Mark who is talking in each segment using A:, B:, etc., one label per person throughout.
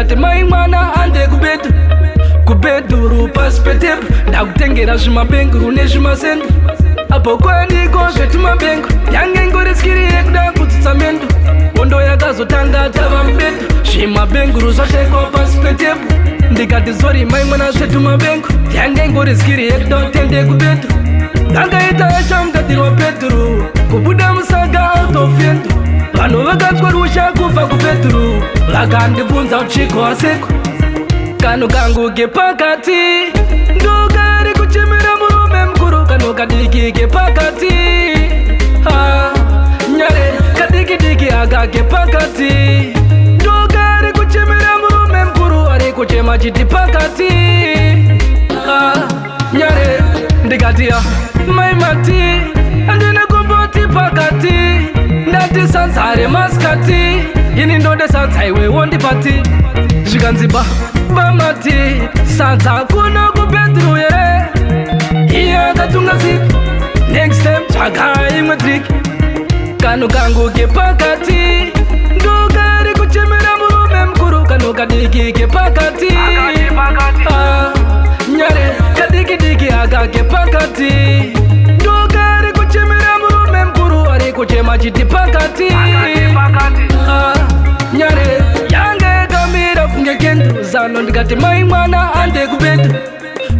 A: ndikati mai mwana ande kubhedhuru pasi petepu ndakutengera zvimabhenguru nezvimasendo apo kwaniko zvetumabhengu yange ingori skiri yekuda kutsutsa mendo hondo yakazotanga tava mubedhu zvimabhenguru zvashekwa pasi petepu ndikati zori mai mwana zvetumabhengu yange ingori skiri yekuda kutende kubhedhu ndakaita yashamukadhirwa pedhuru kubuda musaga out of endo vanhu vakatswa rusha kubva kubhedhuru vakandibvunza uchiko waseko kano kangu kepakati ndokari kuchemera murume mukuru kano kadiki kepakati nyare kadikidiki aka kepakati ndokari kuchemera murume mukuru ari kuchema chiti pakati nyare ndikati maimati andina kumboti pakati ndati sanzare maskati ini ndode sanza iwe wondipati zvikanziba bamati sanza kuno kubhedhuru here iye akatunga zipi next time tsvaga imwe drink kano kangu kepakati ndokari kuchemera murume mukuru kano kadiki kepakati nyare kadikidiki aka kepakati ndokari kuchemera murume mukuru ari kuchema chiti pakati nyare yange kamira kunge kendo zano ndikati mai mwana ande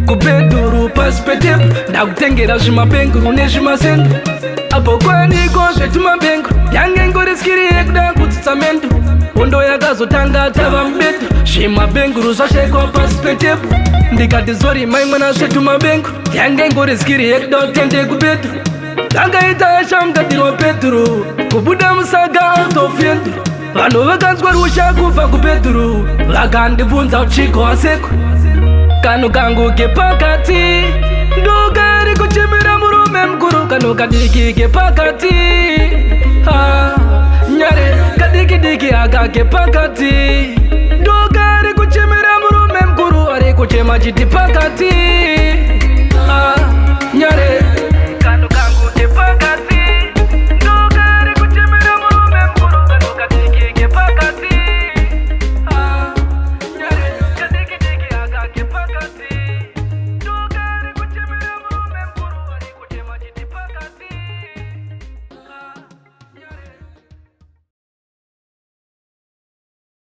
A: kubhedhuru pasi petepu ndakutengera zvimabhenguru nezvimasendo apo kwaniko zvetumabhengu yange ingori skiri yekuda kutsutsa mendo hondo yakazotanga tava mubedhu zvimabhenguru zvashekwa pasi petepu ndikati zori mai mwana zvetumabhengu yange ingori skiri yekuda kutende kubhedhu ndakaita yashamukadhirwa pedhuru kubuda musaga out of endo vanhu vakanzwa rusha kubva kubhedhuru vakandibvunza uchiko waseko kano kangu kepakati ndokari kuchemera murume mukuru kano kadiki kepakati nyare kadikidiki aka kepakati ndokari kuchemera murume mukuru ari kuchema chiti pakati